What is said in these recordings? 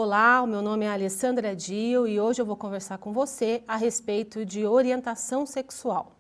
Olá, o meu nome é Alessandra Dio e hoje eu vou conversar com você a respeito de orientação sexual.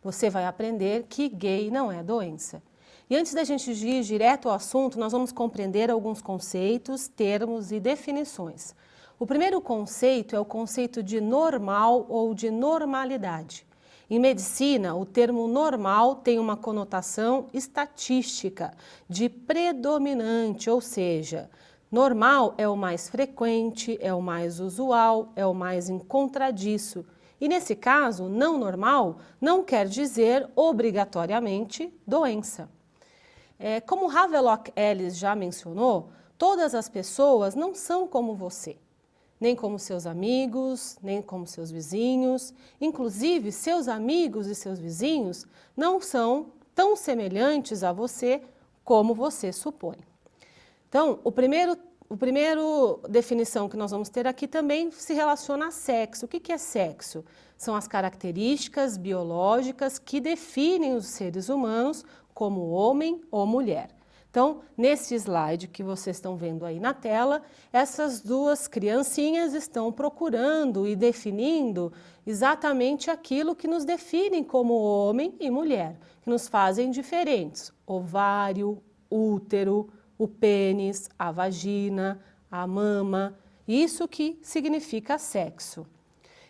Você vai aprender que gay não é doença. E antes da gente ir direto ao assunto, nós vamos compreender alguns conceitos, termos e definições. O primeiro conceito é o conceito de normal ou de normalidade. Em medicina, o termo normal tem uma conotação estatística, de predominante, ou seja, normal é o mais frequente, é o mais usual, é o mais encontradiço. E nesse caso, não normal não quer dizer obrigatoriamente doença. Como Havelock Ellis já mencionou, todas as pessoas não são como você, nem como seus amigos, nem como seus vizinhos. Inclusive, seus amigos e seus vizinhos não são tão semelhantes a você como você supõe. Então, o primeiro definição que nós vamos ter aqui também se relaciona a sexo. O que é sexo? São as características biológicas que definem os seres humanos como homem ou mulher. Então, nesse slide que vocês estão vendo aí na tela, essas duas criancinhas estão procurando e definindo exatamente aquilo que nos definem como homem e mulher, que nos fazem diferentes: ovário, útero, o pênis, a vagina, a mama, isso que significa sexo.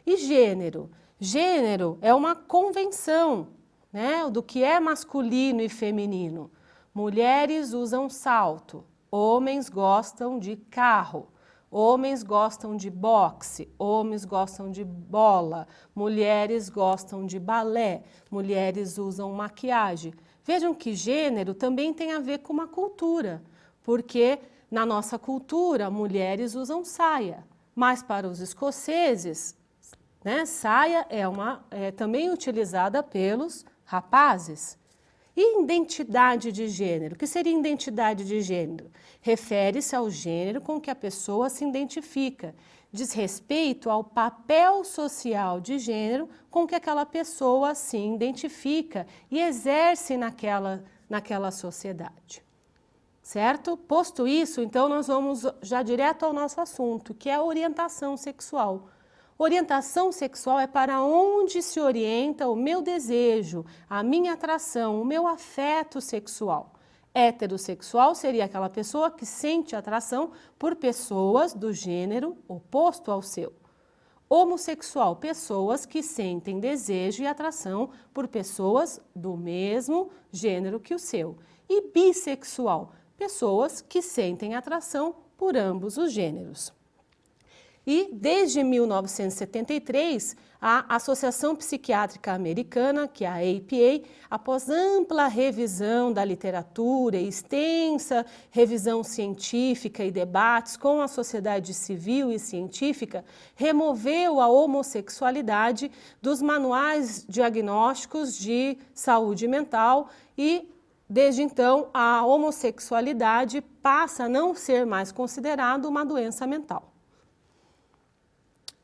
E gênero? Gênero é uma convenção, né, do que é masculino e feminino. Mulheres usam salto, homens gostam de carro, homens gostam de boxe, homens gostam de bola, mulheres gostam de balé, mulheres usam maquiagem. Vejam que gênero também tem a ver com uma cultura, porque na nossa cultura mulheres usam saia, mas para os escoceses, né, saia é também utilizada pelos rapazes. E identidade de gênero? O que seria identidade de gênero? Refere-se ao gênero com que a pessoa se identifica, diz respeito ao papel social de gênero com que aquela pessoa se identifica e exerce naquela sociedade. Certo? Posto isso, então nós vamos já direto ao nosso assunto, que é a orientação sexual. Orientação sexual é para onde se orienta o meu desejo, a minha atração, o meu afeto sexual. Heterossexual seria aquela pessoa que sente atração por pessoas do gênero oposto ao seu. Homossexual, pessoas que sentem desejo e atração por pessoas do mesmo gênero que o seu. E bissexual, pessoas que sentem atração por ambos os gêneros. E desde 1973, a Associação Psiquiátrica Americana, que é a APA, após ampla revisão da literatura e extensa revisão científica e debates com a sociedade civil e científica, removeu a homossexualidade dos manuais diagnósticos de saúde mental e, desde então, a homossexualidade passa a não ser mais considerada uma doença mental.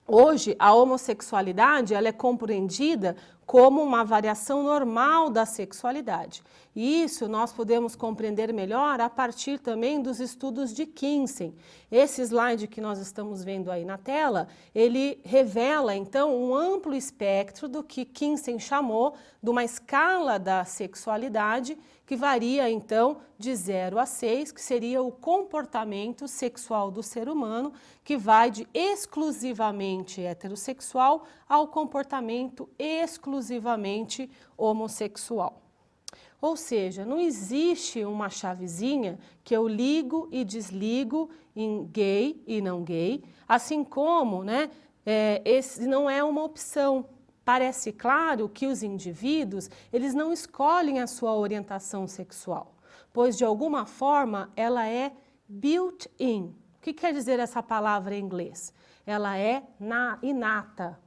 Hoje, a homossexualidade ela é compreendida como uma variação normal da sexualidade. E isso nós podemos compreender melhor a partir também dos estudos de Kinsey. Esse slide que nós estamos vendo aí na tela, ele revela então um amplo espectro do que Kinsey chamou de uma escala da sexualidade, que varia então de 0 a 6, que seria o comportamento sexual do ser humano, que vai de exclusivamente heterossexual ao comportamento exclusivamente homossexual. Ou seja, não existe uma chavezinha que eu ligo e desligo em gay e não gay, assim como, né, esse não é uma opção. Parece claro que os indivíduos, eles não escolhem a sua orientação sexual, pois de alguma forma ela é built-in. O que quer dizer essa palavra em inglês? Ela é inata.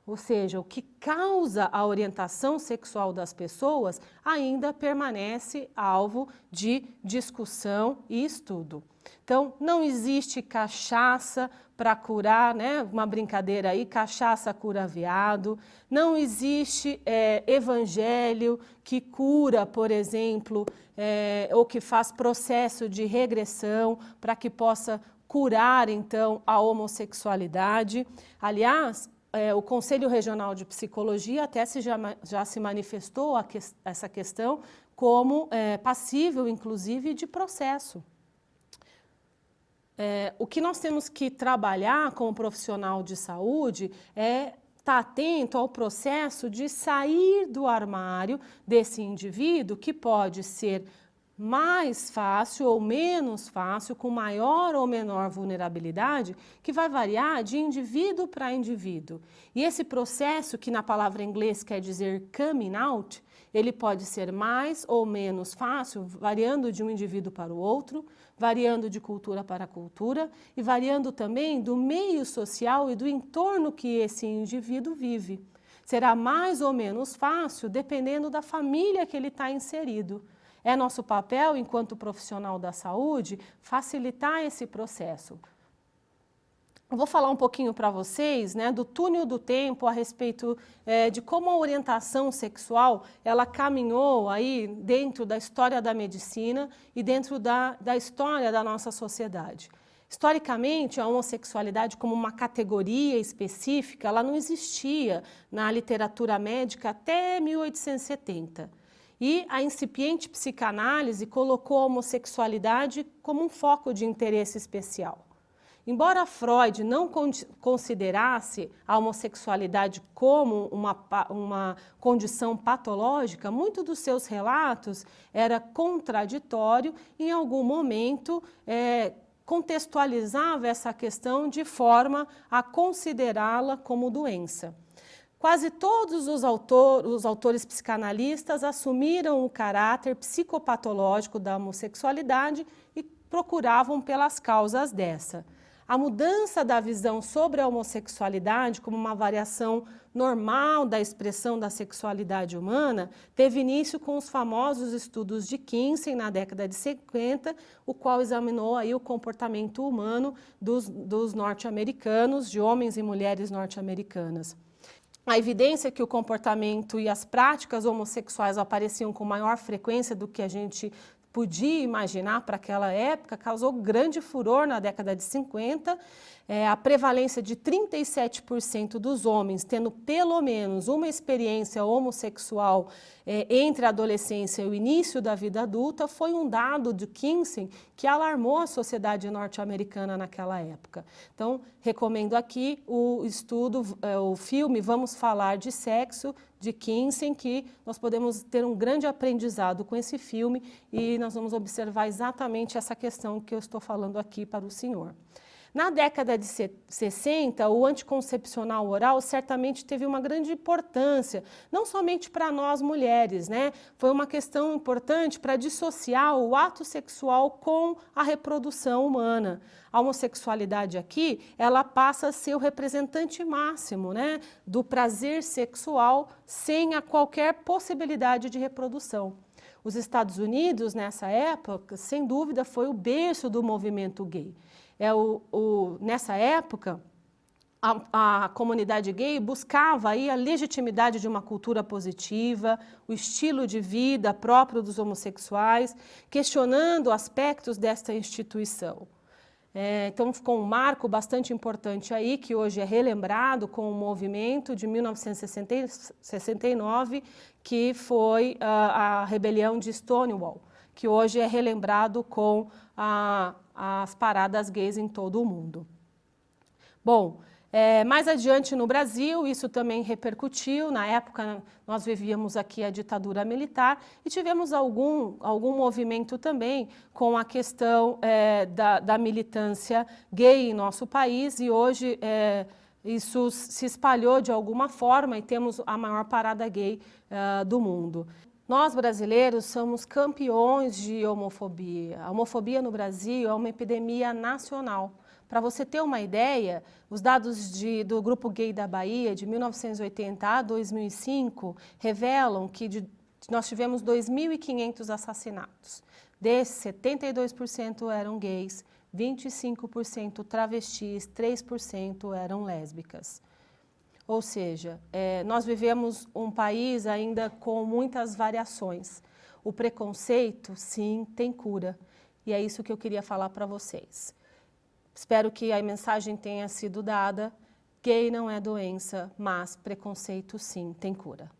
Ou seja, o que causa a orientação sexual das pessoas ainda permanece alvo de discussão e estudo. Então, não existe cachaça para curar, né? Uma brincadeira aí, cachaça cura veado. Não existe evangelho que cura, por exemplo, ou que faz processo de regressão para que possa curar, então, a homossexualidade. Aliás, o Conselho Regional de Psicologia até já se manifestou essa questão como passível, inclusive, de processo. O que nós temos que trabalhar como profissional de saúde é estar atento ao processo de sair do armário desse indivíduo, que pode ser mais fácil ou menos fácil, com maior ou menor vulnerabilidade, que vai variar de indivíduo para indivíduo. E esse processo, que na palavra em inglês quer dizer coming out, ele pode ser mais ou menos fácil, variando de um indivíduo para o outro, variando de cultura para cultura e variando também do meio social e do entorno que esse indivíduo vive. Será mais ou menos fácil dependendo da família que ele está inserido. É nosso papel, enquanto profissional da saúde, facilitar esse processo. Eu vou falar um pouquinho para vocês, né, do túnel do tempo a respeito de como a orientação sexual ela caminhou aí dentro da história da medicina e dentro da história da nossa sociedade. Historicamente, a homossexualidade como uma categoria específica, ela não existia na literatura médica até 1870. E a incipiente psicanálise colocou a homossexualidade como um foco de interesse especial. Embora Freud não considerasse a homossexualidade como uma condição patológica, muitos dos seus relatos era contraditório e em algum momento contextualizava essa questão de forma a considerá-la como doença. Quase todos os autores psicanalistas assumiram o caráter psicopatológico da homossexualidade e procuravam pelas causas dessa. A mudança da visão sobre a homossexualidade como uma variação normal da expressão da sexualidade humana teve início com os famosos estudos de Kinsey na década de 50, o qual examinou aí o comportamento humano dos norte-americanos, de homens e mulheres norte-americanas. A evidência que o comportamento e as práticas homossexuais apareciam com maior frequência do que a gente podia imaginar para aquela época causou grande furor na década de 50. A prevalência de 37% dos homens tendo pelo menos uma experiência homossexual entre a adolescência e o início da vida adulta foi um dado de Kinsey que alarmou a sociedade norte-americana naquela época. Então, recomendo aqui o estudo, o filme Vamos Falar de Sexo, de Kinsey, que nós podemos ter um grande aprendizado com esse filme e nós vamos observar exatamente essa questão que eu estou falando aqui para o senhor. Na década de 60, o anticoncepcional oral certamente teve uma grande importância, não somente para nós mulheres, né? Foi uma questão importante para dissociar o ato sexual com a reprodução humana. A homossexualidade aqui, ela passa a ser o representante máximo, né, do prazer sexual sem qualquer possibilidade de reprodução. Os Estados Unidos, nessa época, sem dúvida, foi o berço do movimento gay. Nessa época, a comunidade gay buscava aí a legitimidade de uma cultura positiva, o estilo de vida próprio dos homossexuais, questionando aspectos desta instituição. Então, ficou um marco bastante importante aí, que hoje é relembrado com o movimento de 1969, que foi a rebelião de Stonewall, que hoje é relembrado com as paradas gays em todo o mundo. Bom, mais adiante no Brasil, isso também repercutiu. Na época, nós vivíamos aqui a ditadura militar e tivemos algum movimento também com a questão da militância gay em nosso país e hoje isso se espalhou de alguma forma e temos a maior parada gay do mundo. Nós, brasileiros, somos campeões de homofobia. A homofobia no Brasil é uma epidemia nacional. Para você ter uma ideia, os dados do Grupo Gay da Bahia, de 1980 a 2005, revelam que nós tivemos 2.500 assassinatos. Desses, 72% eram gays, 25% travestis, 3% eram lésbicas. Ou seja, nós vivemos um país ainda com muitas variações. O preconceito, sim, tem cura. E é isso que eu queria falar para vocês. Espero que a mensagem tenha sido dada. Gay não é doença, mas preconceito sim tem cura.